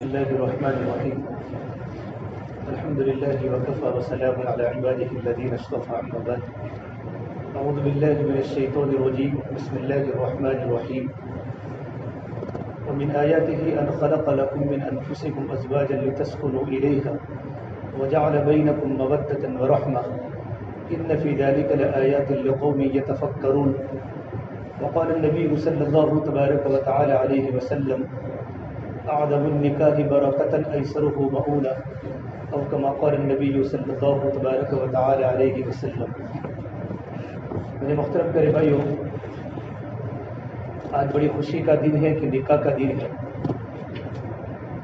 الله الرحمن الرحيم الحمد لله وكفى وسلام على عباده الذين اصطفى أما بعد أعوذ بالله من الشيطان الرجيم بسم الله الرحمن الرحيم ومن آياته أن خلق لكم من أنفسكم أزواجا لتسكنوا إليها وجعل بينكم مودة ورحمة إن في ذلك لآيات لقوم يتفكرون وقال النبي صلى الله تبارك وتعالى عليه وسلم أعظم النكاح بركة أيسره مؤونة أو كما قال النبي صلی اللہ تبارک و تعالی علیہ وسلم۔ میرے محترم پیارے بھائیوں، آج بڑی خوشی کا دن ہے کہ نکاح کا دن ہے۔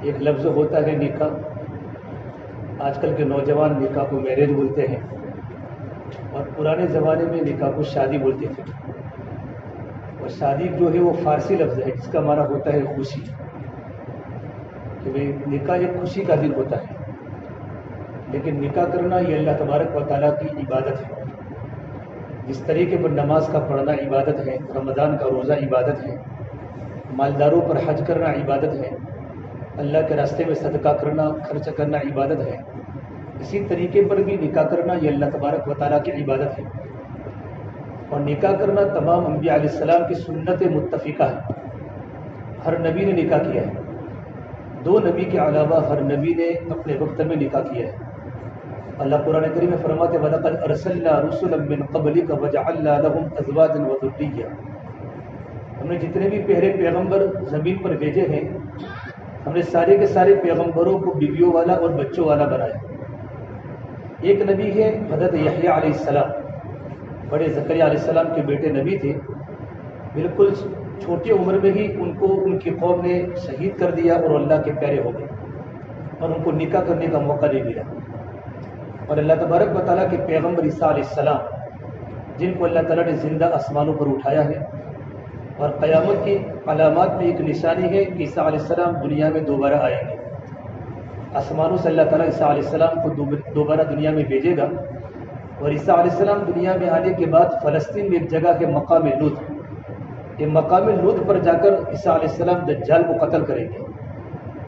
ایک لفظ ہوتا ہے نکاح، آج کل کے نوجوان نکاح کو میرج بولتے ہیں اور پرانے زمانے میں نکاح کو شادی بولتے تھے۔ اور شادی جو ہے وہ فارسی لفظ ہے جس کا معنی ہوتا ہے خوشی، کہ بھئی نکاح ایک خوشی کا دن ہوتا ہے۔ لیکن نکاح کرنا یہ اللہ تبارک و تعالیٰ کی عبادت ہے۔ جس طریقے پر نماز کا پڑھنا عبادت ہے، رمضان کا روزہ عبادت ہے، مالداروں پر حج کرنا عبادت ہے، اللہ کے راستے میں صدقہ کرنا، خرچ کرنا عبادت ہے، اسی طریقے پر بھی نکاح کرنا یہ اللہ تبارک و تعالیٰ کی عبادت ہے۔ اور نکاح کرنا تمام انبیاء علیہ السلام کی سنت متفقہ ہے۔ ہر نبی نے نکاح کیا ہے، دو نبی کے علاوہ ہر نبی نے اپنے وقت میں نکاح کیا ہے۔ اللہ قرآن کریم میں فرماتے وَلَقَدْ أَرْسَلْنَا رُسُلًا مِّن قَبْلِكَ وَجَعَلْنَا لَهُمْ أَزْوَاجًا وَذُرِّيَّةً۔ ہم نے جتنے بھی پہلے پیغمبر زمین پر بھیجے ہیں، ہم نے سارے کے سارے پیغمبروں کو بیویوں والا اور بچوں والا بنایا۔ ایک نبی ہے حضرت یحییٰ علیہ السلام، بڑے زکریا علیہ السلام کے بیٹے نبی تھے۔ بالکل چھوٹی عمر میں ہی ان کو ان کی قوم نے شہید کر دیا اور اللہ کے پیارے ہو گئے، اور ان کو نکاح کرنے کا موقع نہیں ملا۔ اور اللہ تبارک و تعالیٰ کے پیغمبر عیسیٰ علیہ السلام، جن کو اللہ تعالیٰ نے زندہ آسمانوں پر اٹھایا ہے، اور قیامت کی علامات میں ایک نشانی ہے کہ عیسیٰ علیہ السلام دنیا میں دوبارہ آئیں گے۔ آسمانوں سے اللہ تعالیٰ عیسیٰ علیہ السلام کو دوبارہ دنیا میں بھیجے گا، اور عیسیٰ علیہ السلام دنیا میں آنے کے بعد فلسطین میں ایک جگہ ہے مقام لوط، یہ مقام لوط پر جا کر عیسیٰ علیہ السلام دجال کو قتل کریں گے۔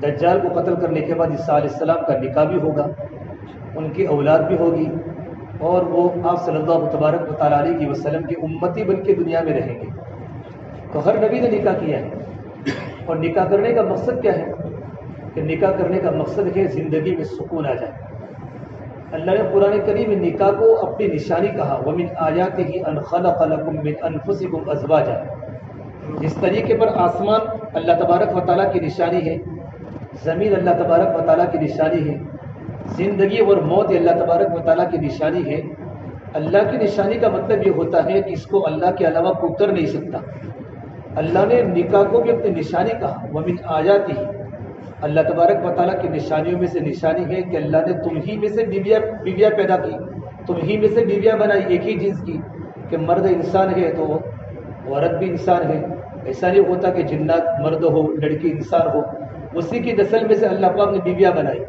دجال کو قتل کرنے کے بعد عیسیٰ علیہ السلام کا نکاح بھی ہوگا، ان کی اولاد بھی ہوگی، اور وہ آپ صلی اللہ تبارک و تعالیٰ علیہ وسلم کی امتی بن کے دنیا میں رہیں گے۔ تو ہر نبی نے نکاح کیا ہے، اور نکاح کرنے کا مقصد کیا ہے؟ کہ نکاح کرنے کا مقصد ہے زندگی میں سکون آ جائے۔ اللہ نے قرآن کریم میں نکاح کو اپنی نشانی کہا وَمِنْ آيَاتِهِ أَنْ خَلَقَ لَكُم مِّنْ أَنفُسِكُمْ أَزْوَاجًا۔ جس طریقے پر آسمان اللہ تبارک و تعالیٰ کی نشانی ہے، زمین اللہ تبارک و تعالیٰ کی نشانی ہے، زندگی اور موت اللہ تبارک و تعالیٰ کی نشانی ہے۔ اللہ کی نشانی کا مطلب یہ ہوتا ہے کہ اس کو اللہ کے علاوہ کوئی کر نہیں سکتا۔ اللہ نے نکاح کو بھی اپنی نشانی کہا وَمِنْ آيَاتِهِ۔ اللہ تبارک و تعالیٰ کی نشانیوں میں سے نشانی ہے کہ اللہ نے تم ہی میں سے بیویاں پیدا کی، تم ہی میں سے بیویاں بنائی ایک ہی جنس کی، کہ مرد انسان ہے تو عورت بھی انسان ہے۔ ایسا نہیں ہوتا کہ جنات مرد ہو لڑکی انسان ہو، اسی کی نسل میں سے اللہ پاک نے بیویاں بنائی۔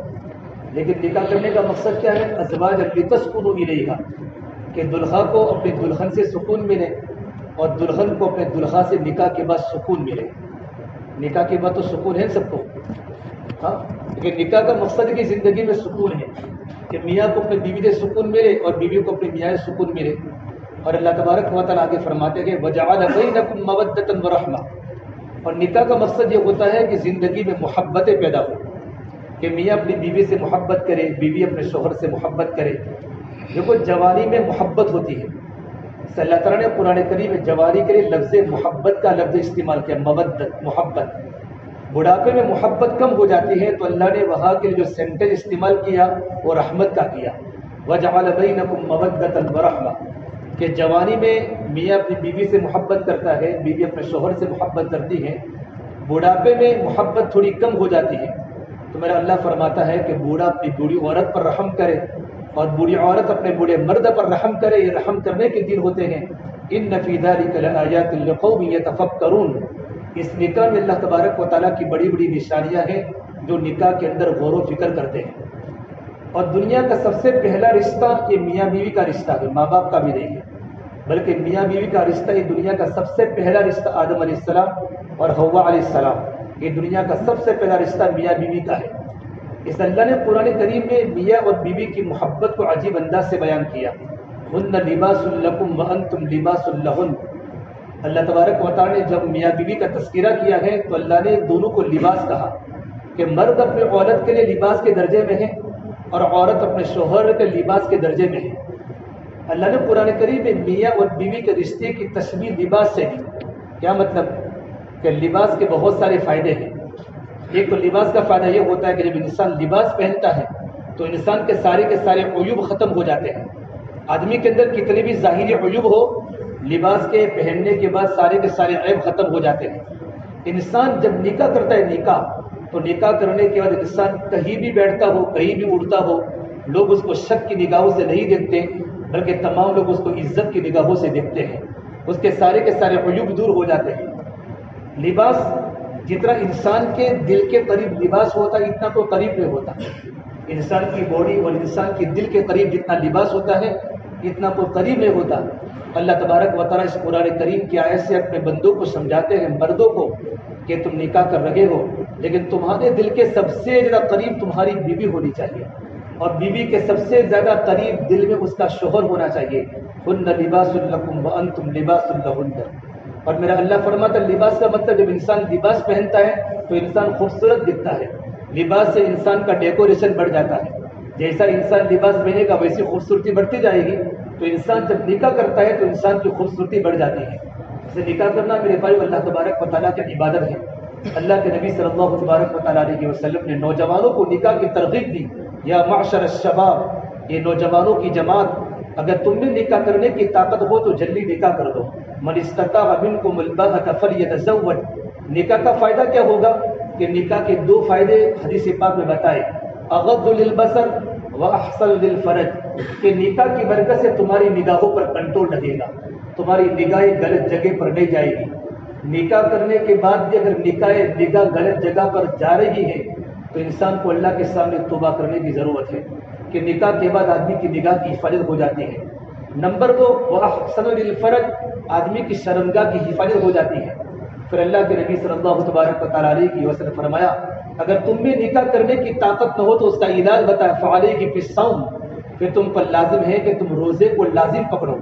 لیکن نکاح کرنے کا مقصد کیا ہے؟ ازواج لتسکنوا الیہا، کہ دلہا کو اپنے دلہن سے سکون ملے، اور دلہن کو اپنے دلہا سے نکاح کے بعد سکون ملے۔ نکاح کے بعد تو سکون ہے سب کو، ہاں، لیکن نکاح کا مقصد کی زندگی میں سکون ہے، کہ میاں کو اپنے بیوی سے سکون ملے اور بیوی کو اپنے میاں سے سکون ملے۔ اور اللہ تبارک و تعالیٰ آگے فرماتے ہیں وَجَعَلَ بَيْنَكُم مَّوَدَّةً وَرَحْمَةً۔ اور نکاح کا مقصد یہ ہوتا ہے کہ زندگی میں محبتیں پیدا ہو، کہ میاں اپنی بیوی سے محبت کرے، بیوی اپنے شوہر سے محبت کرے۔ دیکھو جوانی میں محبت ہوتی ہے، اللہ تعالیٰ نے قرآن کریم میں جوانی کے لیے لفظ محبت کا لفظ استعمال کیا، مودت، محبت۔ بڑھاپے میں محبت کم ہو جاتی ہے تو اللہ نے وہاں کے جو سینٹر استعمال کیا وہ رحمت کا کیا، وَجَعَلَ بَيْنَكُم مَّوَدَّةً وَرَحْمَةً، کہ جوانی میں میاں اپنی بیوی سے محبت کرتا ہے، بیوی اپنے شوہر سے محبت کرتی ہے۔ بڑھاپے میں محبت تھوڑی کم ہو جاتی ہے تو میرا اللہ فرماتا ہے کہ بوڑھا اپنی بوڑھی عورت پر رحم کرے، اور بوڑھی عورت اپنے بوڑھے مرد پر رحم کرے۔ یہ رحم کرنے کے دن ہوتے ہیں۔ إِنَّ فِي ذَلِكَ لَآيَاتٍ لِقَوْمٍ يَتَفَكَّرُونَ۔ اس نکاح میں اللہ تبارک و تعالیٰ کی بڑی بڑی نشانیاں ہیں جو نکاح کے اندر غور و فکر کرتے ہیں۔ اور دنیا کا سب سے پہلا رشتہ یہ میاں بیوی کا رشتہ ہے، ماں باپ کا بھی نہیں ہے، بلکہ میاں بیوی کا رشتہ یہ دنیا کا سب سے پہلا رشتہ آدم علیہ السلام اور حوا علیہ السلام، یہ دنیا کا سب سے پہلا رشتہ میاں بیوی کا ہے۔ اس اللہ نے قرآن کریم میں میاں اور بیوی کی محبت کو عجیب انداز سے بیان کیا۔ ہن لباس لکم وانتم لباس لہن۔ اللہ تبارک و تعالی نے جب میاں بیوی کا تذکرہ کیا ہے تو اللہ نے دونوں کو لباس کہا کہ مرد اپنے عورت کے لیے لباس کے درجے میں ہے اور عورت اپنے شوہر کے لباس کے درجے میں ہے۔ اللہ نے قرآن کریم میں میاں اور بیوی کے رشتے کی تشبیہ لباس سے دی۔ کیا مطلب کہ لباس کے بہت سارے فائدے ہیں۔ ایک تو لباس کا فائدہ یہ ہوتا ہے کہ جب انسان لباس پہنتا ہے تو انسان کے سارے عیوب ختم ہو جاتے ہیں۔ آدمی کے اندر کتنے بھی ظاہری عیوب ہو، لباس کے پہننے کے بعد سارے کے سارے عیب ختم ہو جاتے ہیں۔ انسان جب نکاح کرتا ہے تو نکاح کرنے کے بعد انسان کہیں بھی بیٹھتا ہو، کہیں بھی اڑتا ہو، لوگ اس کو شک کی نگاہوں سے نہیں دیکھتے بلکہ تمام لوگ اس کو عزت کی نگاہوں سے دیکھتے ہیں۔ اس کے سارے عیوب دور ہو جاتے ہیں۔ لباس جتنا انسان کے دل کے قریب لباس ہوتا ہے اتنا تو قریب نہیں ہوتا۔ انسان کی باڈی اور انسان کے دل کے قریب جتنا لباس ہوتا ہے اتنا تو قریب نہیں ہوتا۔ اللہ تبارک و تعالیٰ اس قرآن کریم کی آیت سے اپنے بندوں کو سمجھاتے ہیں، مردوں کو، کہ تم نکاح کر رہے ہو لیکن تمہارے دل کے سب سے زیادہ قریب تمہاری بیوی ہونی چاہیے، اور بیوی کے سب سے زیادہ قریب دل میں اس کا شوہر ہونا چاہیے۔ ہن لباس لکم وانتم لباس لہن۔ اور میرا اللہ فرماتا ہے لباس کا مطلب جب انسان لباس پہنتا ہے تو انسان خوبصورت دکھتا ہے۔ لباس سے انسان کا ڈیکوریشن بڑھ جاتا ہے۔ جیسا انسان لباس پہنے گا ویسی خوبصورتی بڑھتی جائے گی۔ تو انسان جب نکاح کرتا ہے تو انسان کی خوبصورتی بڑھ جاتی ہے۔ اسے نکاح کرنا میرے بھائی اللہ تبارک و تعالیٰ کی عبادت ہے۔ اللہ کے نبی صلی اللہ تبارک و تعالیٰ علیہ وسلم نے نوجوانوں کو نکاح کی ترغیب دی۔ یا معشر الشباب، یہ نوجوانوں کی جماعت، اگر تم میں نکاح کرنے کی طاقت ہو تو جلدی نکاح کر دو۔ من استطاع منکم الباءۃ فلیتزوج۔ نکاح کا فائدہ کیا ہوگا کہ نکاح کے دو فائدے حدیث پاک میں بتائے، اغض للبصر واحسن للفرج، کہ نکاح کی برکت سے تمہاری نگاہوں پر کنٹرول رہے گا، تمہاری نگاہیں غلط جگہ پر نہیں جائے گی۔ نکاح کرنے کے بعد بھی اگر نگاہ غلط جگہ پر جا رہی ہے تو انسان کو اللہ کے سامنے توبہ کرنے کی ضرورت ہے کہ نکاح کے بعد آدمی کی نگاہ کی حفاظت ہو جاتی ہے۔ نمبر 2، وَأَحْسَنُ لِلْفَرْجِ، آدمی کی شرمگاہ کی حفاظت ہو جاتی ہے۔ پھر اللہ کے نبی صلی اللہ تبارک و تعالیٰ علیہ وسلم فرمایا اگر تم میں نکاح کرنے کی طاقت نہ ہو تو اس کا علاج بتایا، فَعَلَيْكِ بِالصَّوْمِ، پھر تم پر لازم ہے کہ تم روزے کو لازم پکڑو،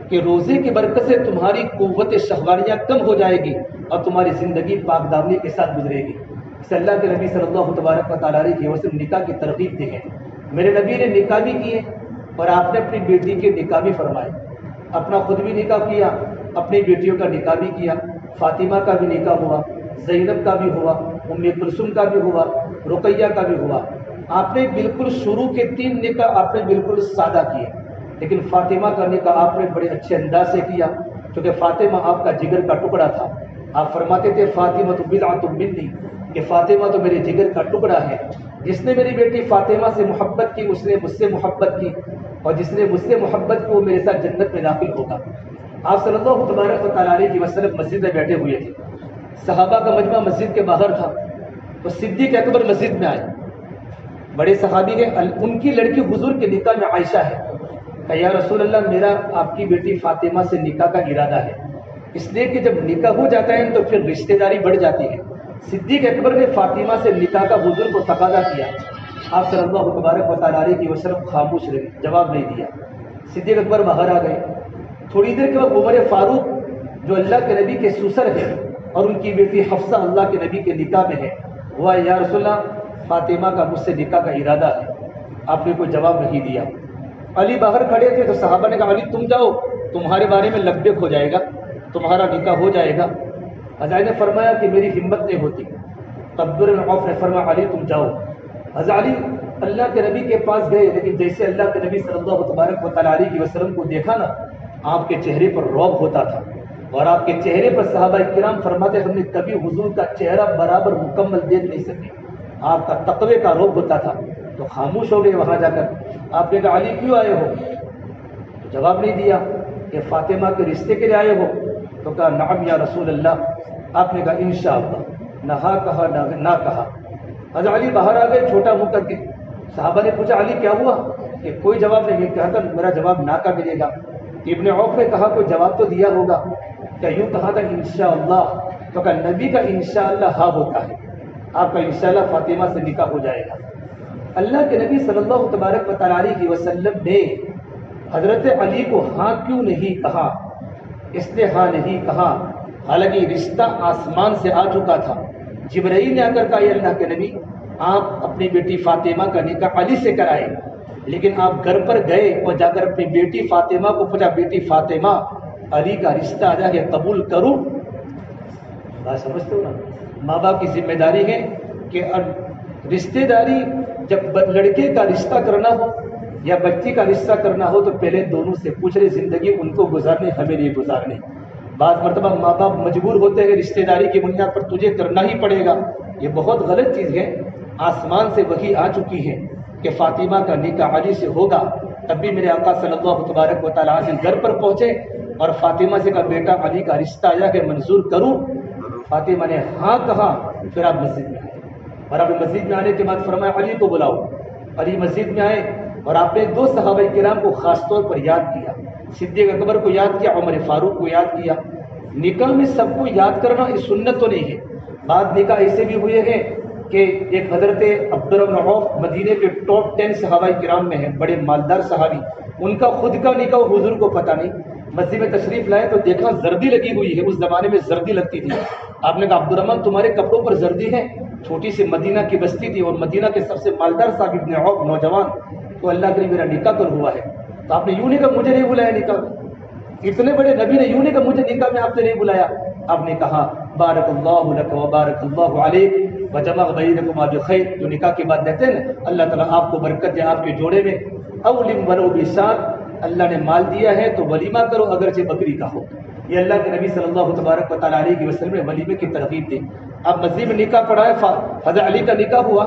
کہ روزے کی برکت سے تمہاری قوت شہواریہ کم ہو جائے گی اور تمہاری زندگی پاک دامنی کے ساتھ گزرے گی۔ اس اللہ کے نبی صلی اللہ تبارک و تعالیٰ علیہ وسلم نکاح کی ترغیب دی ہے۔ میرے نبی نے نکاح بھی کیے اور آپ نے اپنی بیٹی کے نکاح بھی فرمائے، اپنا خود بھی نکاح کیا، اپنی بیٹیوں کا نکاح بھی کیا۔ فاطمہ کا بھی نکاح ہوا، زینب کا بھی ہوا، ام کلثوم کا بھی ہوا، رقیہ کا بھی ہوا۔ آپ نے بالکل شروع کے 3 نکاح آپ نے بالکل سادہ کیے، لیکن فاطمہ کا نکاح آپ نے بڑے اچھے انداز سے کیا، کیونکہ فاطمہ آپ کا جگر کا ٹکڑا تھا۔ آپ فرماتے تھے فاطمہ تو بضعۃ منی، کہ فاطمہ تو میرے جگر کا ٹکڑا ہے۔ جس نے میری بیٹی فاطمہ سے محبت کی اس نے مجھ سے محبت کی، اور جس نے مجھ سے محبت کی وہ میرے ساتھ جنت میں داخل ہوگا۔ آپ صلی اللہ تبارک و تعالیٰ علیہ وسلم مسجد میں بیٹھے ہوئے تھے، صحابہ کا مجمع مسجد کے باہر تھا، تو صدیق اکبر مسجد میں آئے۔ بڑے صحابی ہیں، ان کی لڑکی حضور کے نکاح میں عائشہ ہے، کہ یا رسول اللہ میرا آپ کی بیٹی فاطمہ سے نکاح کا ارادہ ہے، اس لیے کہ جب نکاح ہو جاتا ہے تو پھر رشتہ داری بڑھ جاتی ہے۔ صدیق اکبر نے فاطمہ سے نکاح کا حضور کو تقاضا کیا، آپ صلی اللہ تبارک و تعالیٰ علیہ وسلم خاموش رہے، جواب نہیں دیا۔ صدیق اکبر باہر آ گئے۔ تھوڑی دیر کے بعد عمر فاروق جو اللہ کے نبی کے سسر ہیں اور ان کی بیٹی حفصہ اللہ کے نبی کے نکاح میں ہے، ہوا یا رسول اللہ فاطمہ کا مجھ سے نکاح کا ارادہ ہے، آپ نے کوئی جواب نہیں دیا۔ علی باہر کھڑے تھے تو صحابہ نے کہا علی تم جاؤ، تمہارے بارے میں لبیک ہو جائے گا، تمہارا نکاح ہو جائے گا۔ حضرت نے فرمایا کہ میری ہمت نہیں ہوتی۔ عبدالرحمن بن عوف نے فرمایا علی تم جاؤ۔ حضرت علی اللہ کے نبی کے پاس گئے، لیکن جیسے اللہ کے نبی صلی اللہ تبارک و تعالیٰ علیہ وسلم کو دیکھا نا، آپ کے چہرے پر رعب ہوتا تھا، اور آپ کے چہرے پر صحابہ کرام فرماتے ہم نے کبھی حضور کا چہرہ برابر مکمل دیکھ نہیں سکے، آپ کا تقوی کا رعب ہوتا تھا۔ تو خاموش ہو گئے وہاں جا کر۔ آپ نے کہا علی کیوں آئے ہو؟ تو جواب نہیں دیا کہ فاطمہ کے رشتے کے لیے آئے ہو؟ تو کہا نعم یا رسول اللہ۔ آپ نے کہا انشاءاللہ، نہ ہاں کہا نہ کہا۔ حضرت علی باہر آ گئے چھوٹا منہ کر کے۔ صحابہ نے پوچھا علی کیا ہوا؟ کہ کوئی جواب نہیں، کہا تھا میرا جواب نہ کا ملے گا۔ ابن عوف نے کہا کوئی جواب تو دیا ہوگا، کہ یوں کہا تھا انشاءاللہ، تو کہا نبی کا انشاءاللہ ہاں ہوتا ہے، آپ کا انشاءاللہ فاطمہ سے نکاح ہو جائے گا۔ اللہ کے نبی صلی اللہ تبارک و تعالیٰ علیہ وسلم نے حضرت علی کو ہاں کیوں نہیں کہا؟ اس نے ہاں نہیں کہا حالانکہ رشتہ آسمان سے آ چکا تھا۔ جبرائیل نے آ کر کہا اے اللہ کے نبی آپ اپنی بیٹی فاطمہ کا نکاح علی سے کرائے، لیکن آپ گھر پر گئے اور جا کر اپنی بیٹی فاطمہ کو پوچھا بیٹی فاطمہ علی کا رشتہ آ جائے قبول کروں؟ بات سمجھتے ہو نا؟ ماں باپ کی ذمہ داری ہے کہ رشتے داری جب لڑکے کا رشتہ کرنا ہو یا بچی کا رشتہ کرنا ہو تو پہلے دونوں سے پوچھ لے، زندگی ان کو گزارنے ہمیں نہیں گزارنے۔ بعض مرتبہ ماں باپ مجبور ہوتے ہیں رشتے داری کی بنیاد پر تجھے کرنا ہی پڑے گا، یہ بہت غلط چیز ہے۔ آسمان سے وحی آ چکی ہے کہ فاطمہ کا نکاح علی سے ہوگا، تب بھی میرے آقا صلی اللہ تبارک و تعالیٰ عنہ گھر پر پہنچے اور فاطمہ سے کہا بیٹا علی کا رشتہ آیا کہ منظور کروں؟ فاطمہ نے ہاں کہا، پھر آپ مسجد میں آئے اور آپ مسجد میں آنے کے بعد فرمایا علی کو بلاؤ۔ علی مسجد میں آئے اور آپ نے دو صحابہ کرام کو خاص طور پر یاد کیا، صدیق اکبر کو یاد کیا، عمر فاروق کو یاد کیا۔ نکاح میں سب کو یاد کرنا یہ سنت تو نہیں ہے، بعض نکاح ایسے بھی ہوئے ہیں کہ ایک حضرت عبدالرحمن بن عوف مدینے کے ٹاپ 10 صحابہ کرام میں ہیں، بڑے مالدار صحابی، ان کا خود کا نکاح حضور کو پتہ نہیں، مسجد میں تشریف لائے تو دیکھا زردی لگی ہوئی ہے، اس زمانے میں زردی لگتی تھی۔ آپ نے کہا عبدالرحمن تمہارے کپڑوں پر زردی ہے؟ چھوٹی سی مدینہ کی بستی تھی اور مدینہ کے سب سے مالدار صاحب ابن عوف نوجوان، تو اللہ کے لیے میرا نکاح کر ہوا ہے۔ تو آپ نے یوں نہیں کہا مجھے نہیں بلایا نکاح، اتنے بڑے نبی نے یوں نہیں کہا مجھے نکاح میں آپ نے نہیں بلایا، آپ نے کہا بارک اللہ لک و بارک اللہ علیک وجمع بینکما بخیر، جو نکاح کے بعد کہتے ہیں نا اللہ تعالیٰ آپ کو برکت دے آپ کے جوڑے میں، اولم ولو بسات، اللہ نے مال دیا ہے تو ولیمہ کرو اگرچہ بکری کا ہو۔ یہ اللہ کے نبی صلی اللہ تبارک و تعالیٰ علیہ وسلم نے ولیمے کی ترغیب دی۔ اب مسجد میں نکاح پڑھا ہے، حضرت علی کا نکاح ہوا،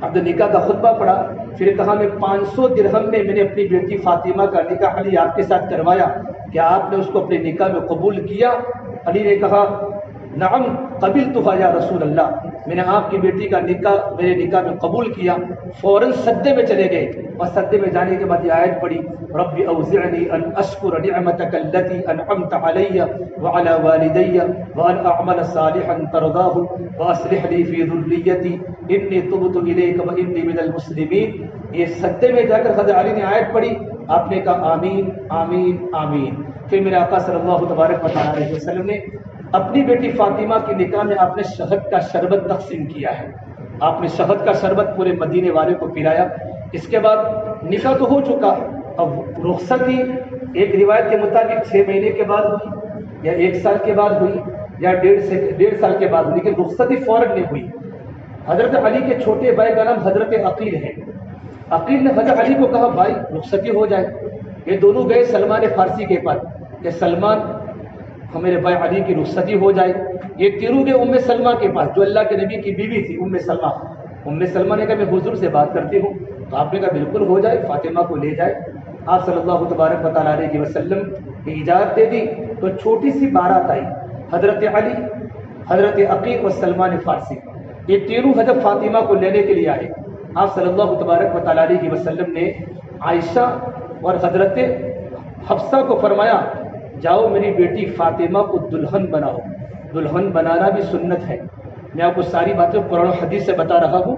اب تو نکاح کا خطبہ پڑھا، پھر کہا میں 500 درہم میں نے اپنی بیٹی فاطمہ کا نکاح علی آپ کے ساتھ کروایا، کیا آپ نے اس کو اپنے نکاح میں قبول کیا؟ علی نے کہا نعم قبلتها یا رسول اللہ، میں نے آپ کی بیٹی کا نکاح میرے نکاح میں قبول کیا۔ فوراً سجدے میں چلے گئے اور سجدے میں جانے کے بعد یہ آیت پڑھی رب اوزعنی ان اشکر نعمتک التی انعمت علی وعلی والدی وان اعمل صالحا ترضاہ واصلح لی فی ذریتی انی تبت الیک وانی من المسلمین۔ یہ سجدے میں جا کر حضرت علی نے آیت پڑھی، آپ نے کہا آمین آمین آمین۔ پھر میرے آقا صلی اللہ تبارک و تعالیٰ علیہ وسلم نے اپنی بیٹی فاطمہ کی نکاح میں آپ نے شہد کا شربت تقسیم کیا ہے، آپ نے شہد کا شربت پورے مدینے والے کو پلایا۔ اس کے بعد نکاح تو ہو چکا، اب رخصتی ایک روایت کے مطابق 6 مہینے کے بعد ہوئی یا 1 سال کے بعد ہوئی یا 1.5 سال کے بعد ہوئی، لیکن رخصتی فوراً نہیں ہوئی۔ حضرت علی کے چھوٹے بھائی کا نام حضرت عقیل ہے، عقیل نے حضرت علی کو کہا بھائی رخصتی ہو جائے۔ یہ دونوں گئے سلمان فارسی کے پاس کہ سلمان ہمارے بھائی علی کی رخصتی ہو جائے۔ یہ تیرو گئے ام سلمہ کے پاس جو اللہ کے نبی کی بیوی تھی ام سلمہ۔ ام سلمہ نے کہا میں حضور سے بات کرتی ہوں، تو آپ نے کہا بالکل ہو جائے، فاطمہ کو لے جائے۔ آپ صلی اللہ تبارک و تعالیٰ علیہ وسلم کی اجازت دے دی تو چھوٹی سی بارات آئی، حضرت علی، حضرت عقیل اور سلمان فارسی، یہ تینوں حضرت فاطمہ کو لینے کے لیے آئے۔ آپ صلی اللہ تبارک و تعالیٰ علیہ وسلم نے عائشہ اور حضرت حفصہ کو فرمایا جاؤ میری بیٹی فاطمہ کو دلہن بناؤ۔ دلہن بنانا بھی سنت ہے، میں آپ کو ساری باتیں قرآن و حدیث سے بتا رہا ہوں۔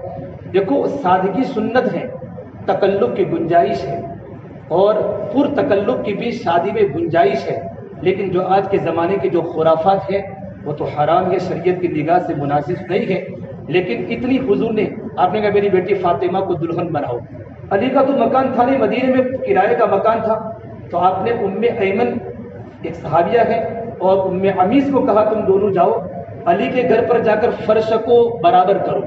دیکھو سادگی سنت ہے، تکلف کی گنجائش ہے اور پر تکلف کی بھی شادی میں گنجائش ہے، لیکن جو آج کے زمانے کے جو خرافات ہیں وہ تو حرام ہے، شریعت کی نگاہ سے مناسب نہیں ہے۔ لیکن اتنی حضور نے آپ نے کہا میری بیٹی فاطمہ کو دلہن بناؤ۔ علی کا تو مکان تھا نہیں، مدینے میں کرائے کا مکان تھا، تو آپ نے ام ایمن ایک صحابیہ ہے اور ام عمیس کو کہا تم دونوں جاؤ علی کے گھر پر جا کر فرش کو برابر کرو،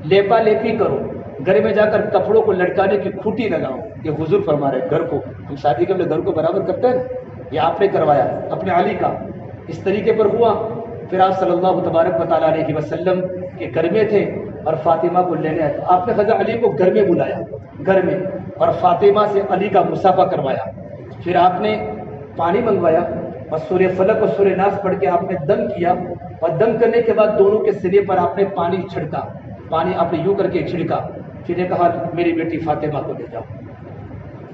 لیپا لیپی کرو، گھر میں جا کر کپڑوں کو لٹکانے کی کھوٹی لگاؤ۔ یہ حضور فرما رہے گھر کو، ہم شادی کے اپنے گھر کو برابر کرتے ہیں، یہ آپ نے کروایا اپنے علی کا۔ اس طریقے پر ہوا، پھر آپ صلی اللہ تبارک و تعالیٰ علیہ وسلم کے گھر میں تھے اور فاطمہ کو لینے آئے، تو آپ نے حضرت علی کو گھر میں بلایا، گھر میں، اور فاطمہ سے علی کا مصافحہ کروایا۔ پھر آپ نے پانی منگوایا اور سورہ فلق اور سورہ ناس پڑھ کے آپ نے دم کیا، اور دم کرنے کے بعد دونوں کے سینے پر آپ نے پانی چھڑکا، پانی آپ نے یوں کر کے چھڑکا، پھر نے کہا میری بیٹی فاطمہ کو لے جاؤ۔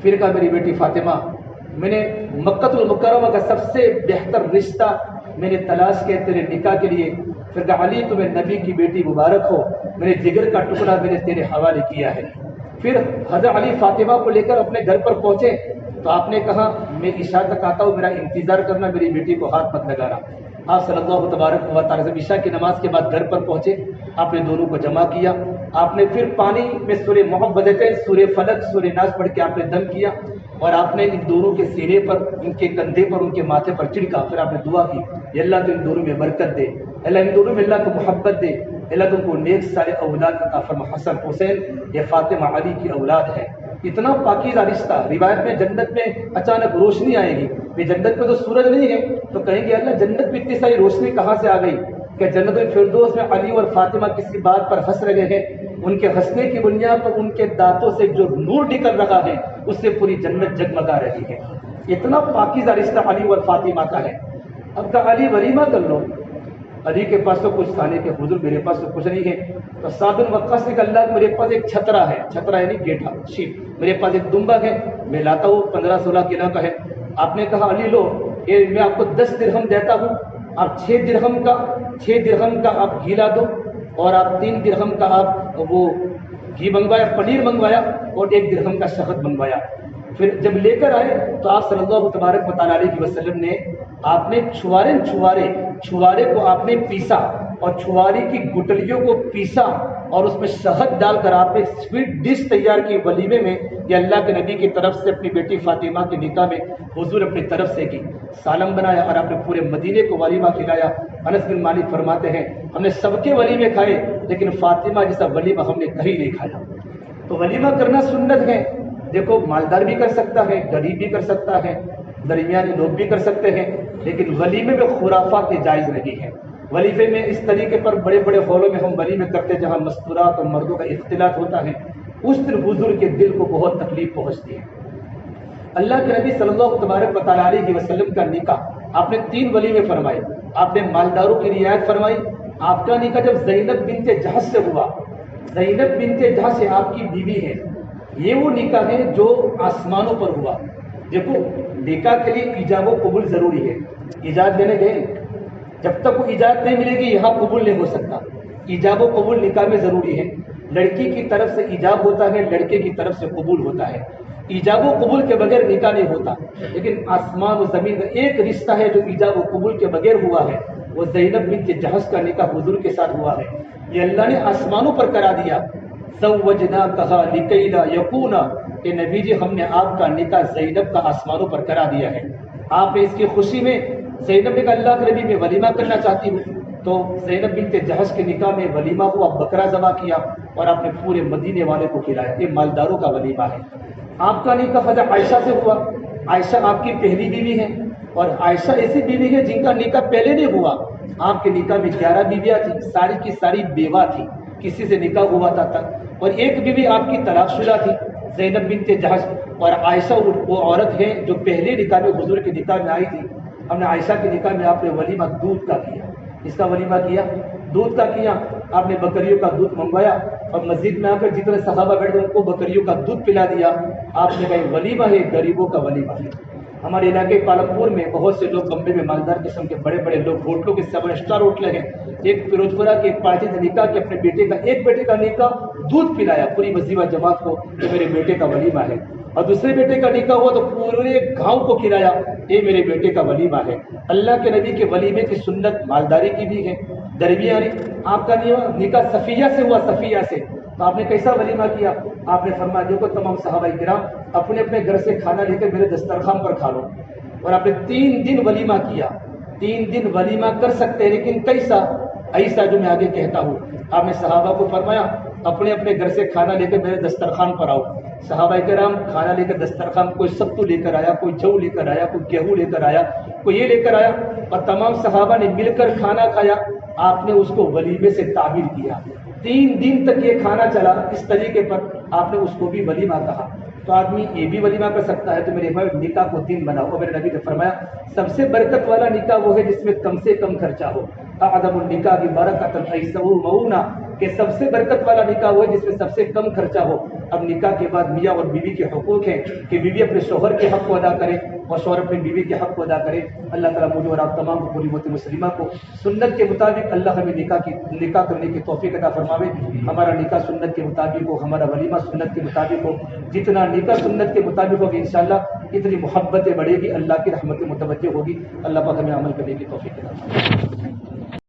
پھر کہا میری بیٹی فاطمہ میں نے مکہ المکرمہ کا سب سے بہتر رشتہ میں نے تلاش کیا تیرے نکاح کے لیے، پھر کہا علی تمہیں نبی کی بیٹی مبارک ہو، میرے جگر کا ٹکڑا میں نے تیرے حوالے کیا ہے۔ پھر حضرت علی فاطمہ کو لے کر اپنے گھر پر پہنچے تو آپ نے کہا میں عشاء تک آتا ہوں، میرا انتظار کرنا، میری بیٹی کو ہاتھ مت لگانا۔ آپ صلی اللہ تبارک و تعالیٰ جب عشاء کی نماز کے بعد گھر پر پہنچے، آپ نے دونوں کو جمع کیا، آپ نے پھر پانی میں سورہ محبتیں، سورہ فلق، سورہ ناس پڑھ کے آپ نے دم کیا، اور آپ نے ان دونوں کے سینے پر، ان کے کندھے پر، ان کے ماتھے پر چھڑکا۔ پھر آپ نے دعا کی کہ اللہ تو ان دونوں میں برکت دے، اللہ ان دونوں میں اللہ کو محبت دے، اللہ تم کو نیک سارے اولاد عطا فرما۔ حسن حسین یہ فاطمہ علی کی اولاد ہے۔ اتنا پاکیزہ رشتہ۔ روایت میں جنت میں اچانک روشنی آئے گی، یہ جنت میں تو سورج نہیں ہے، تو کہیں گے اللہ جنت میں اتنی ساری روشنی کہاں سے آ گئی؟ کہ جنت الفردوس میں علی اور فاطمہ کسی بات پر ہنس رہے ہیں، ان کے ہنسنے کی بنیاد پر ان کے دانتوں سے جو نور نکل رہا ہے اس سے پوری جنت جگمگا رہی ہے۔ اتنا پاکیزہ رشتہ علی اور فاطمہ کا ہے۔ اب کہا علی ولیمہ کر لو، علی کے پاس تو کچھ کھانے کے، حضور میرے پاس تو کچھ نہیں ہے۔ تو سعد بن وقاص نے کہا اللہ میرے پاس ایک چھترا ہے، چھترا یعنی گیٹھا شیپ، میرے پاس ایک دمبا ہے، میں لاتا ہوں، 15-16 کلو کا ہے۔ آپ نے کہا علی لو، میں آپ کو 10 درہم دیتا ہوں، آپ 6 درہم کا آپ گھی لا دو، اور آپ 3 درہم کا آپ وہ گھی منگوایا، پنیر منگوایا، اور 1 درہم کا شہد منگوایا۔ پھر جب لے کر آئے تو آپ صلی اللہ تبارک و تعالیٰ علیہ وسلم نے آپ نے چھوارے کو آپ نے پیسا، اور چھوارے کی گٹلیوں کو پیسا، اور اس میں شہد ڈال کر آپ نے سویٹ ڈش تیار کی ولیمے میں، یہ اللہ کے نبی کی طرف سے اپنی بیٹی فاطمہ کے نکاح میں حضور اپنی طرف سے کی، سالن بنایا اور آپ نے پورے مدینے کو ولیمہ کھلایا۔ انس بن مالک فرماتے ہیں ہم نے سب کے ولیمے کھائے لیکن فاطمہ جیسا ولیمہ ہم نے کہیں نہیں کھایا۔ تو ولیمہ کرنا سنت ہے۔ دیکھو مالدار بھی کر سکتا ہے، غریب بھی کر سکتا ہے، درمیانی لوگ بھی کر سکتے ہیں، لیکن ولیمے میں خرافات جائز نہیں ہے۔ ولیمے میں اس طریقے پر بڑے بڑے ہالوں میں ہم ولیمے کرتے جہاں مستورات اور مردوں کا اختلاط ہوتا ہے، اس دن حضور کے دل کو بہت تکلیف پہنچتی ہے۔ اللہ کے نبی صلی اللہ تبارک و تعالیٰ علیہ وسلم کا نکاح آپ نے 3 ولیمے فرمائے، آپ نے مالداروں کی رعایت فرمائی۔ آپ کا نکاح جب زینب بنت جہش سے ہوا، زینب بنت جہش آپ کی بیوی ہے، یہ وہ نکاح ہے جو آسمانوں پر ہوا۔ دیکھو نکاح کے لیے ایجاب و قبول ضروری ہے، ایجاد لینے گئے، جب تک وہ ایجاد نہیں ملے گی یہاں قبول نہیں ہو سکتا۔ ایجاب و قبول نکاح میں ضروری ہے، لڑکی کی طرف سے ایجاب ہوتا ہے، لڑکے کی طرف سے قبول ہوتا ہے۔ ایجاب و قبول کے بغیر نکاح نہیں ہوتا، لیکن آسمان و زمین کا ایک رشتہ ہے جو ایجاب و قبول کے بغیر ہوا ہے، وہ زینب بنت جہش کا نکاح حضور کے ساتھ ہوا ہے۔ یہ اللہ نے آسمانوں پر کرا دیا، زوجناکہا لکی لا یکون، کہ نبی جی ہم نے آپ کا نکاح زینب کا آسمانوں پر کرا دیا ہے۔ آپ نے اس کی خوشی میں زینب نے کہا اللہ کے نبی میں ولیمہ کرنا چاہتی ہوں، تو زینب بنت جہش کے نکاح میں ولیمہ ہوا، بکرا ذبح کیا اور آپ نے پورے مدینے والے کو کھلایا۔ یہ مالداروں کا ولیمہ ہے۔ آپ کا نکاح حضرت عائشہ سے ہوا، عائشہ آپ کی پہلی بیوی ہے، اور عائشہ ایسی بیوی ہے جن کا نکاح پہلے نہیں ہوا۔ آپ کے نکاح میں 11 بیویاں تھیں، ساری کی ساری بیوہ تھی، کسی سے نکاح ہوا تھا تک، اور ایک بیوی آپ کی طلاق شدہ تھی، زینب بنت جہش۔ اور عائشہ وہ عورت ہے جو پہلے نکاح میں حضور کے نکاح میں آئی تھی۔ ہم نے عائشہ کے نکاح میں آپ نے ولیمہ دودھ کا کیا، اس کا ولیمہ کیا، دودھ کا کیا، آپ نے بکریوں کا دودھ منگوایا اور مسجد میں آ کر جتنے صحابہ بیٹھے ان کو بکریوں کا دودھ پلا دیا۔ آپ نے کہا ولیمہ ہے، غریبوں کا ولیمہ ہے۔ ہمارے علاقے پالمپور میں بہت سے لوگ، بمبے میں مالدار قسم کے بڑے بڑے لوگ، ہوٹلوں کے 7 اسٹار ہوٹل ہیں، ایک فیروز پورہ کے ایک پارٹی نے نکاح کہ اپنے بیٹے کا نکاح دودھ پلایا پوری وظیفہ جماعت کو کہ میرے بیٹے کا ولیمہ ہے، اور دوسرے بیٹے کا نکاح ہوا تو پورے گاؤں کو کھلایا، یہ میرے بیٹے کا ولیمہ ہے۔ اللہ کے نبی کے ولیمے کی سنت مالداری کی بھی ہے، درمیانی۔ آپ کا نکاح صفیہ سے ہوا، صفیہ سے، تو آپ نے کیسا ولیمہ کیا؟ آپ نے فرمایا دیکھو تمام صحابہ کرام اپنے اپنے گھر سے کھانا لے کر میرے دسترخوان پر کھا لو، اور آپ نے 3 دن ولیمہ کیا۔ 3 دن ولیمہ کر سکتے ہیں، لیکن کیسا؟ ایسا جو میں آگے کہتا ہوں۔ آپ نے صحابہ کو فرمایا اپنے اپنے گھر سے کھانا لے کر میرے دسترخوان پر آؤ۔ صحابہ کرام کھانا لے کر دسترخوان، کوئی ستو لے کر آیا، کوئی جو لے کر آیا، کوئی گیہوں لے کر آیا، کوئی یہ لے کر آیا، اور تمام صحابہ نے مل کر کھانا کھایا۔ آپ نے اس کو ولیمے سے تعبیر کیا، 3 دن تک یہ کھانا چلا، اس طریقے پر آپ نے اس کو بھی ولیمہ کہا۔ تو آدمی یہ بھی ولیمہ کر سکتا ہے۔ تو میرے بھائی نکاح کو دن بناؤ، اور میرے نبی نے فرمایا سب سے برکت والا نکاح وہ ہے جس میں کم سے کم خرچہ ہو۔ اعظم النکاح برکۃ ایسر مؤونہ، کہ سب سے برکت والا نکاح وہ ہے جس میں سب سے کم خرچہ ہو۔ اب نکاح کے بعد میاں اور بیوی کے حقوق ہیں کہ بیوی اپنے شوہر کے حق کو ادا کرے اور شوہر اپنی بیوی کے حق کو ادا کرے۔ اللہ تعالیٰ مجھے اور آپ تمام کو پوری امت مسلمہ کو سنت کے مطابق اللہ ہمیں نکاح کرنے کی توفیق عطا فرماوے۔ ہمارا نکاح سنت کے مطابق ہو، ہمارا ولیمہ سنت کے مطابق ہو۔ جتنا نکاح سنت کے مطابق ہوگی انشاءاللہ اتنی محبتیں بڑھے گی، اللہ کی رحمت متوجہ ہوگی۔ اللہ پاک ہمیں عمل کرنے کی توفیق عطا فرمائے۔